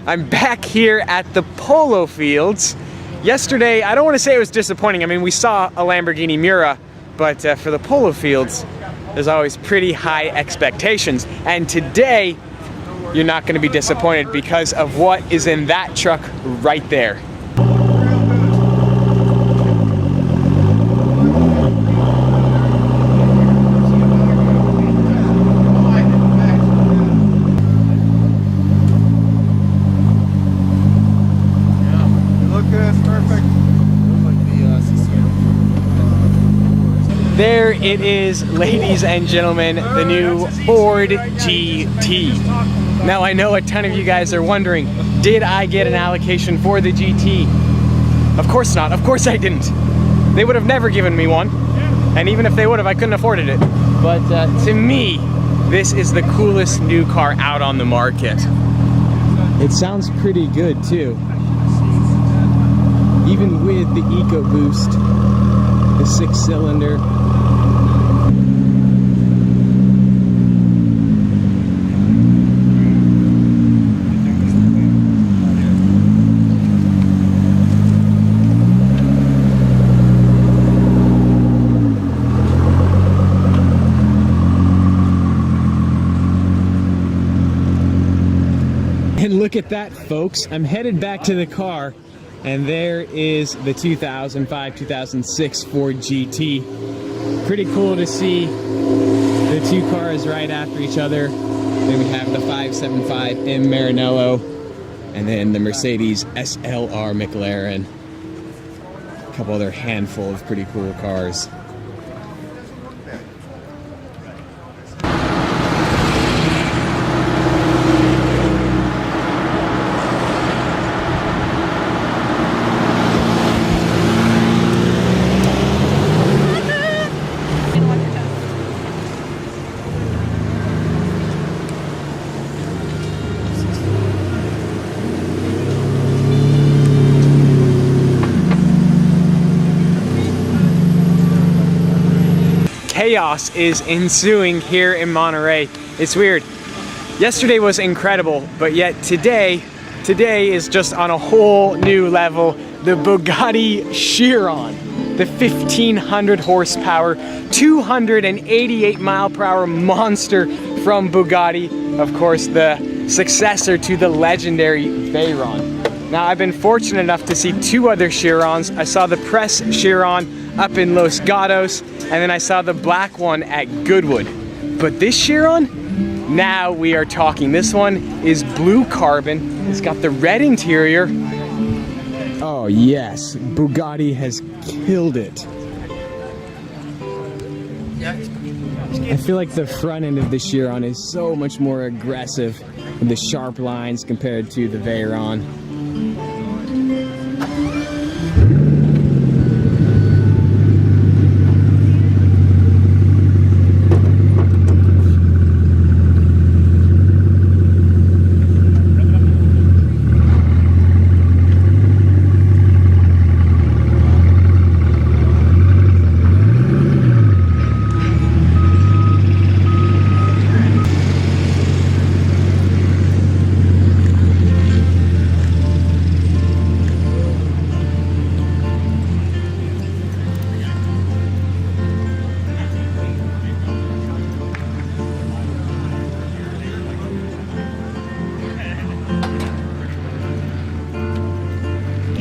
I'm back here at the Polo Fields. Yesterday, I don't want to say it was disappointing. I mean, we saw a Lamborghini Miura, but for the Polo Fields, there's always pretty high expectations. And today, you're not going to be disappointed because of what is in that truck right there. There it is, ladies and gentlemen, the new Ford GT. Now I know a ton of you guys are wondering, did I get an allocation for the GT? Of course not, of course I didn't. They would have never given me one, and even if they would have, I couldn't afford it. But to me, this is the coolest new car out on the market. It sounds pretty good too. Even with the EcoBoost, the 6-cylinder. And look at that, folks. I'm headed back to the car, and there is the 2005-2006 Ford GT. Pretty cool to see the two cars right after each other. Then we have the 575M Maranello, and then the Mercedes SLR McLaren. A couple other handful of pretty cool cars. Chaos is ensuing here in Monterey. It's weird. Yesterday was incredible, but yet today is just on a whole new level. The Bugatti Chiron, the 1500 horsepower, 288 mile per hour monster from Bugatti. Of course, the successor to the legendary Veyron. Now, I've been fortunate enough to see two other Chirons. I saw the Press Chiron up in Los Gatos, and then I saw the black one at Goodwood. But this Chiron, now we are talking. This one is blue carbon. It's got the red interior. Oh yes, Bugatti has killed it. I feel like the front end of the Chiron is so much more aggressive with the sharp lines compared to the Veyron.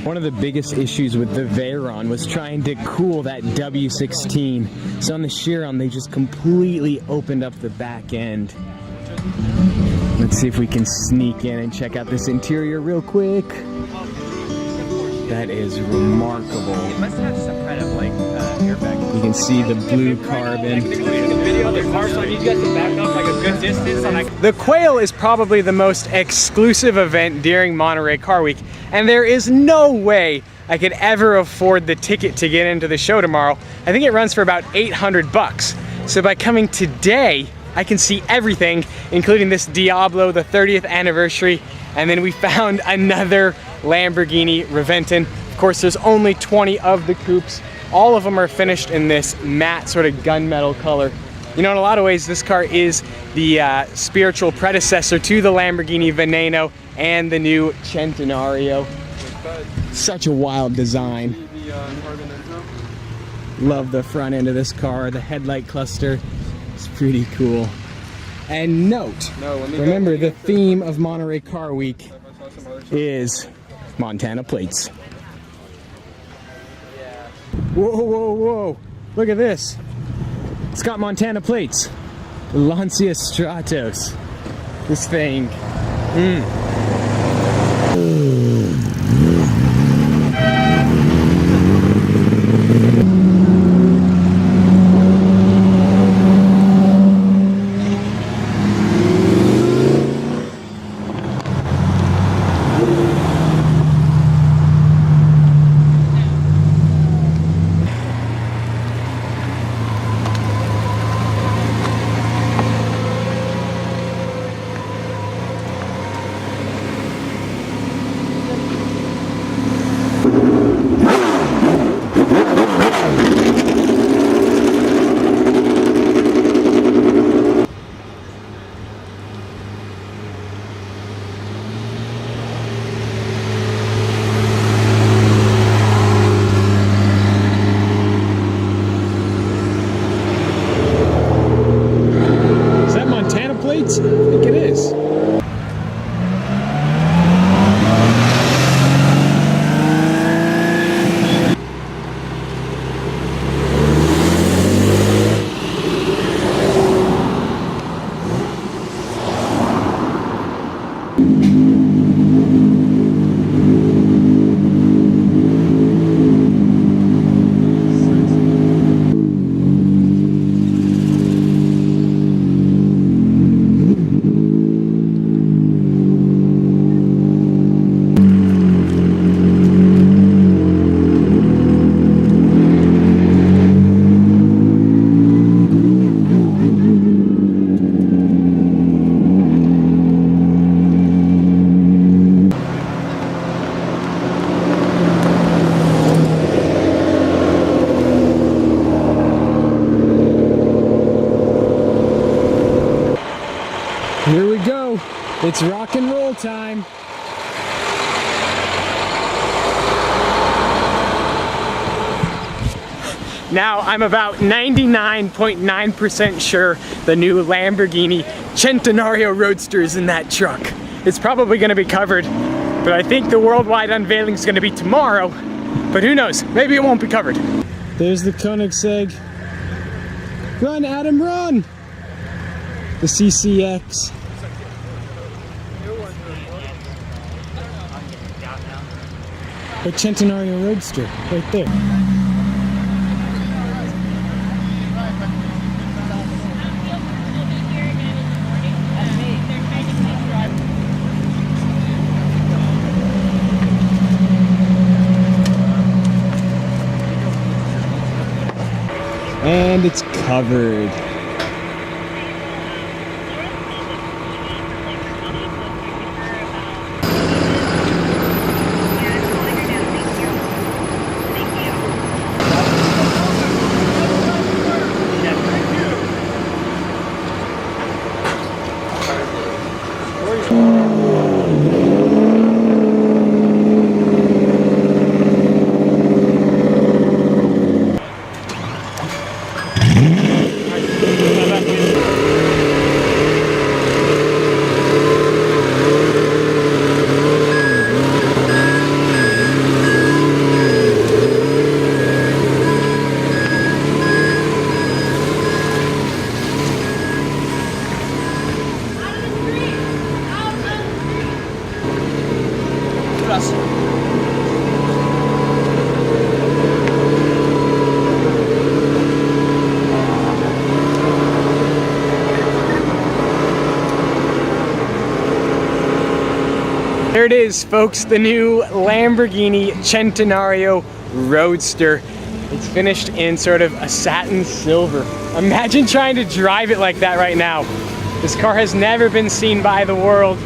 One of the biggest issues with the Veyron was trying to cool that W16. So on the Chiron, they just completely opened up the back end. Let's see if we can sneak in and check out this interior real quick. That is remarkable. It must have some kind of like airbag. You can see the blue carbon. The Quail is probably the most exclusive event during Monterey Car Week, and there is no way I could ever afford the ticket to get into the show tomorrow. I think it runs for about 800 bucks. So by coming today, I can see everything, including this Diablo, the 30th anniversary, and then we found another Lamborghini Reventon. Of course, there's only 20 of the coupes. All of them are finished in this matte sort of gunmetal color. You know, in a lot of ways, this car is the spiritual predecessor to the Lamborghini Veneno and the new Centenario. Such a wild design. Love the front end of this car, the headlight cluster. It's pretty cool. And note, remember the theme of Monterey Car Week is Montana plates. Whoa, whoa, whoa. Look at this. It's got Montana plates. The Lancia Stratos. This thing. I think it is. Here we go. It's rock and roll time. Now I'm about 99.9% sure the new Lamborghini Centenario Roadster is in that truck. It's probably going to be covered, but I think the worldwide unveiling is going to be tomorrow. But who knows? Maybe it won't be covered. There's the Koenigsegg. Run, Adam, run! The CCX. The Centenario Roadster, right there. And it's covered. There it is, folks, the new Lamborghini Centenario Roadster. It's finished in sort of a satin silver. Imagine trying to drive it like that right now. This car has never been seen by the world.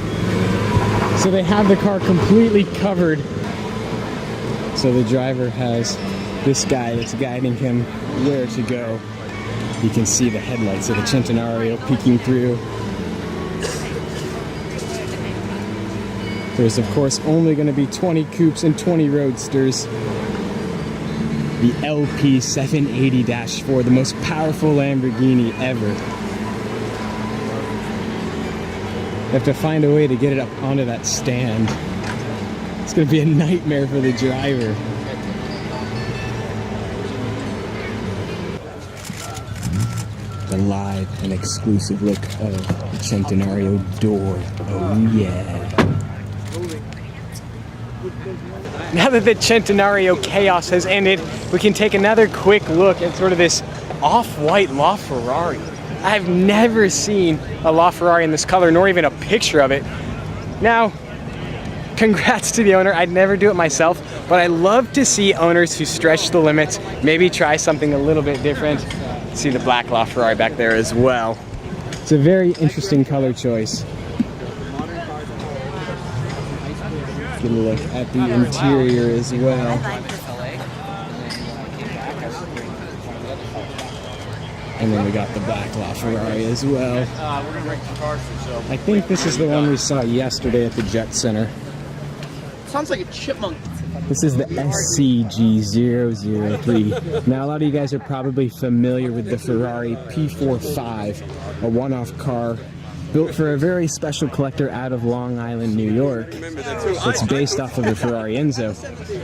So they have the car completely covered. So the driver has this guy that's guiding him where to go. You can see the headlights of the Centenario peeking through. There's of course only going to be 20 coupes and 20 roadsters. The LP 780-4, the most powerful Lamborghini ever. You have to find a way to get it up onto that stand. It's going to be a nightmare for the driver. The live and exclusive look of the Centenario door. Oh yeah. Now that the Centenario chaos has ended, we can take another quick look at sort of this off-white LaFerrari. I've never seen a LaFerrari in this color, nor even a picture of it. Now, congrats to the owner. I'd never do it myself, but I love to see owners who stretch the limits, maybe try something a little bit different. See the black LaFerrari back there as well. It's a very interesting color choice. Get a look at the interior as well. And then we got the black LaFerrari as well. I think this is the one we saw yesterday at the Jet Center. Sounds like a chipmunk. This is the SCG003. Now a lot of you guys are probably familiar with the Ferrari P45, a one-off car built for a very special collector out of Long Island, New York. It's based off of the Ferrari Enzo.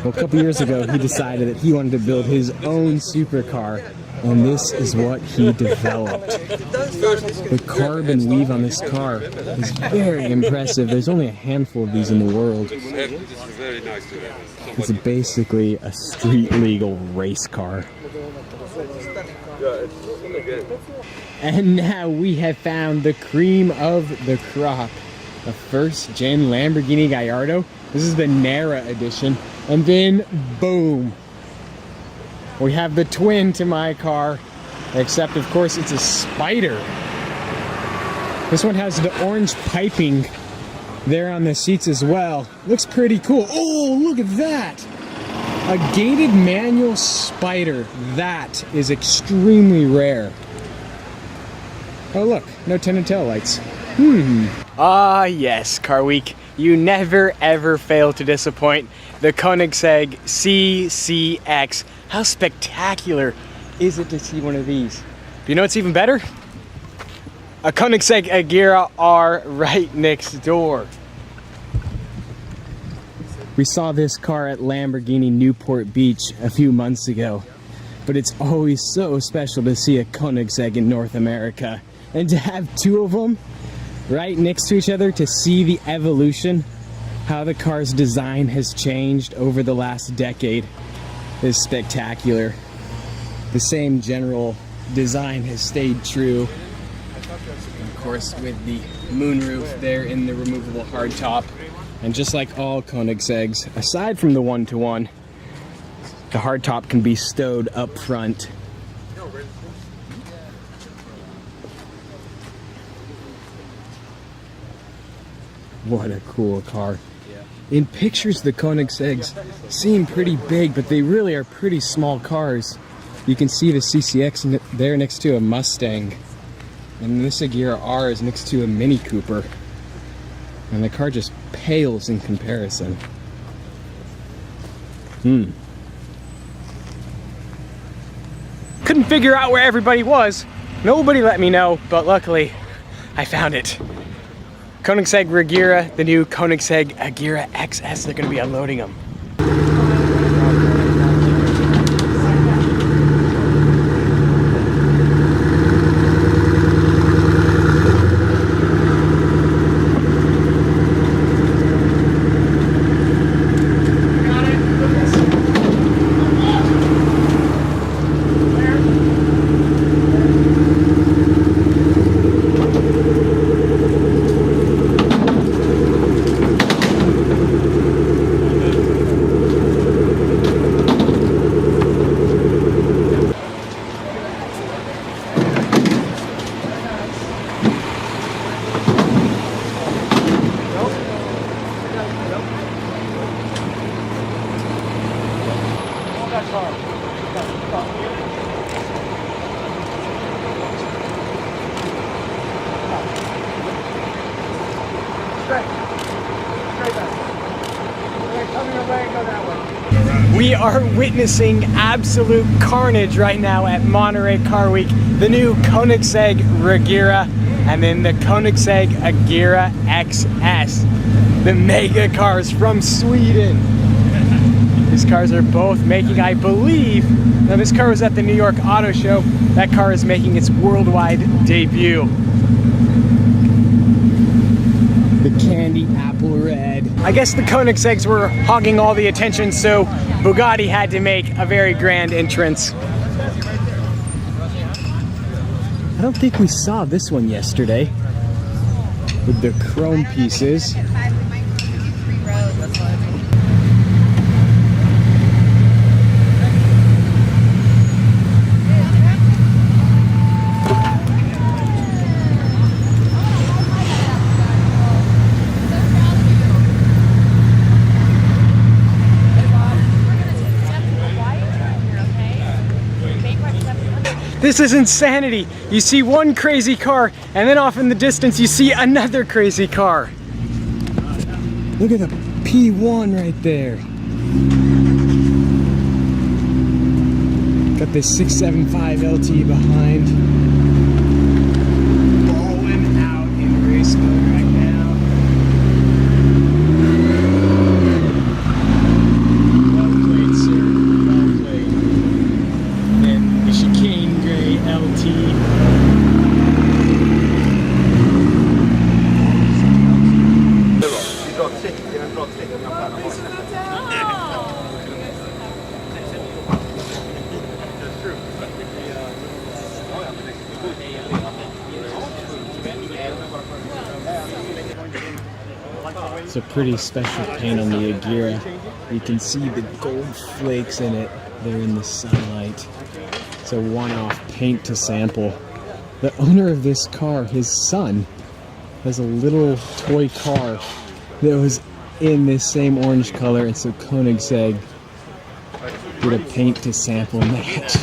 Well, a couple years ago he decided that he wanted to build his own supercar, and this is what he developed. The carbon weave on this car is very impressive. There's only a handful of these in the world. It's basically a street legal race car. And now we have found the cream of the crop. The first gen Lamborghini Gallardo. This is the Nera edition. And then, boom. We have the twin to my car, except of course it's a Spider. This one has the orange piping there on the seats as well. Looks pretty cool. Oh, look at that! A gated manual Spider. That is extremely rare. Oh look, no tinted tail lights. Ah yes, Car Week. You never ever fail to disappoint. The Koenigsegg CCX. How spectacular is it to see one of these? But you know what's even better? A Koenigsegg Agera R right next door. We saw this car at Lamborghini Newport Beach a few months ago, but it's always so special to see a Koenigsegg in North America. And to have two of them right next to each other, to see the evolution, how the car's design has changed over the last decade, is spectacular. The same general design has stayed true. Of course, with the moonroof there in the removable hardtop. And just like all Koenigsegg's, aside from the one-to-one, the hardtop can be stowed up front. What a cool car. In pictures, the Koenigsegg's seem pretty big, but they really are pretty small cars. You can see the CCX there next to a Mustang. And this Agera R is next to a Mini Cooper. And the car just pales in comparison. Couldn't figure out where everybody was. Nobody let me know, but luckily I found it. Koenigsegg Regera, the new Koenigsegg Agera XS. They're going to be unloading them. Straight back. We are witnessing absolute carnage right now at Monterey Car Week. The new Koenigsegg Regera and then the Koenigsegg Agera XS. The mega cars from Sweden. These cars are both making, I believe, now this car was at the New York Auto Show. That car is making its worldwide debut. The candy apple red. I guess the Koenigsegg's were hogging all the attention, so Bugatti had to make a very grand entrance. I don't think we saw this one yesterday with the chrome pieces. This is insanity. You see one crazy car, and then off in the distance you see another crazy car. Look at the P1 right there. Got this 675 LT behind. Rolling out in race mode right now. Well played, sir. Well played. Then the chicane gray LT. It's a pretty special paint on the Agera. You can see the gold flakes in it. They're in the sunlight. It's a one-off paint to sample. The owner of this car, his son, has a little toy car that was in this same orange color, and so Koenigsegg did a paint to sample match.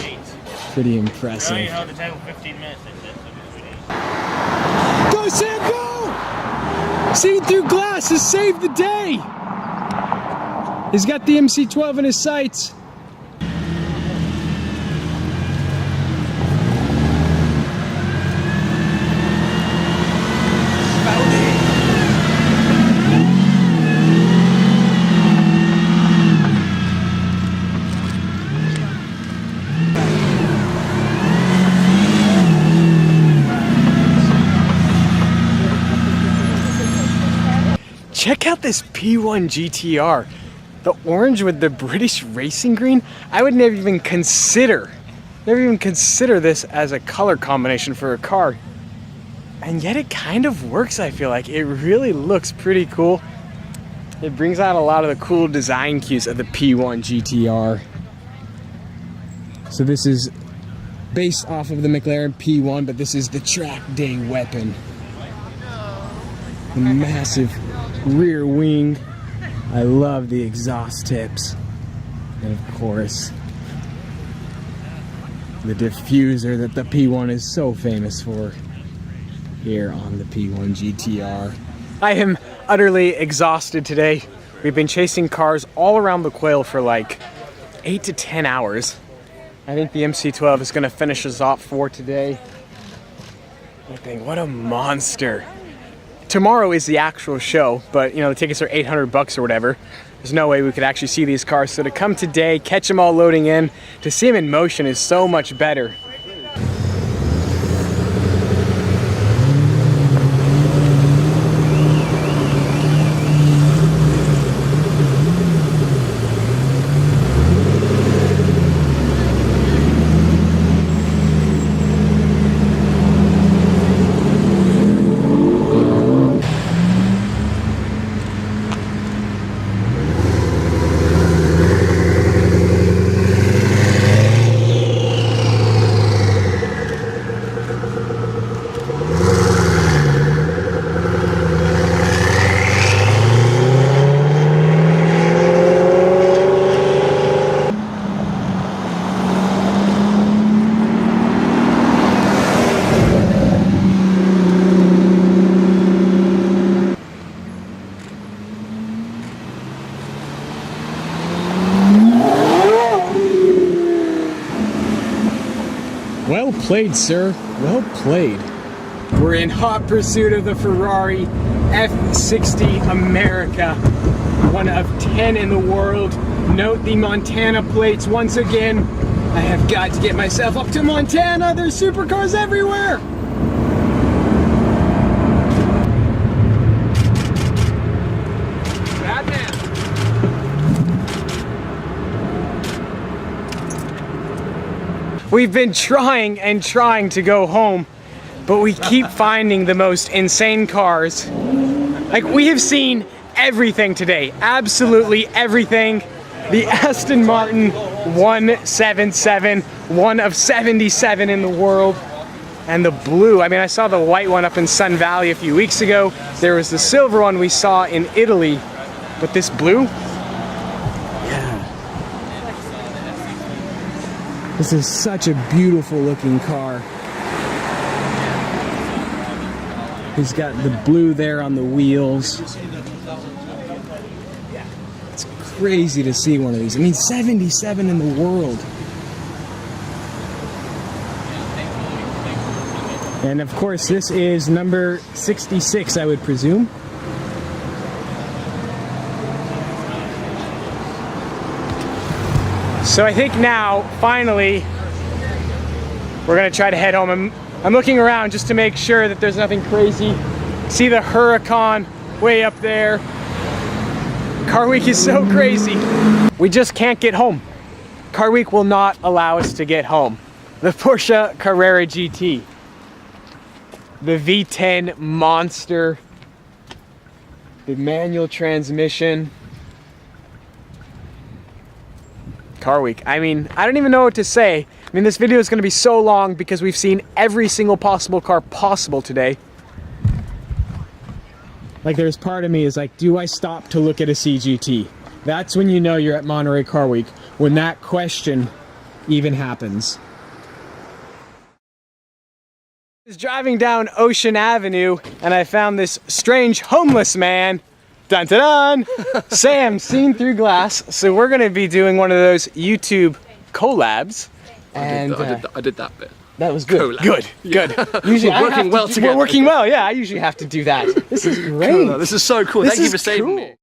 Pretty impressive. Go Sam, go! Seeing through glass has saved the day! He's got the MC12 in his sights. Check out this P1 GTR. The orange with the British racing green. I would never even consider this as a color combination for a car. And yet it kind of works, I feel like. It really looks pretty cool. It brings out a lot of the cool design cues of the P1 GTR. So this is based off of the McLaren P1, but this is the track day weapon. The massive rear wing. I love the exhaust tips. And of course, the diffuser that the P1 is so famous for here on the P1 GTR. I am utterly exhausted today. We've been chasing cars all around the Quail for like 8 to 10 hours. I think the MC12 is going to finish us off for today. I think, what a monster. Tomorrow is the actual show, but you know, the tickets are $800 or whatever. There's no way we could actually see these cars. So to come today, catch them all loading in, to see them in motion is so much better. played, sir. Well played. We're in hot pursuit of the Ferrari F60 America, one of 10 in the world. Note the Montana plates once again. I have got to get myself up to Montana. There's supercars everywhere. Bad man. We've been trying and trying to go home, but we keep finding the most insane cars. Like, we have seen everything today, absolutely everything. The Aston Martin 177, one of 77 in the world. And the blue, I mean, I saw the white one up in Sun Valley a few weeks ago. There was the silver one we saw in Italy, but this blue? Yeah. This is such a beautiful looking car. He's got the blue there on the wheels. It's crazy to see one of these. I mean, 77 in the world. And of course, this is number 66, I would presume. So I think now, finally, we're gonna try to head home. I'm looking around just to make sure that there's nothing crazy. See the Huracan way up there. Car Week is so crazy. We just can't get home. Car Week will not allow us to get home. The Porsche Carrera GT. The V10 monster. The manual transmission. Car Week. I mean, I don't even know what to say. I mean, this video is going to be so long because we've seen every single possible car possible today. Like, there's part of me is like, do I stop to look at a CGT? That's when you know you're at Monterey Car Week, when that question even happens. I was driving down Ocean Avenue and I found this strange homeless man. Dun dun dun! Sam, seen through glass. So we're going to be doing one of those YouTube collabs. And I did that bit. That was good. Collab. Good, Yeah. good. Usually We're working well together. We're working well, yeah. I usually have to do that. This is great. This is so cool. This Thank you is for saving cool. me.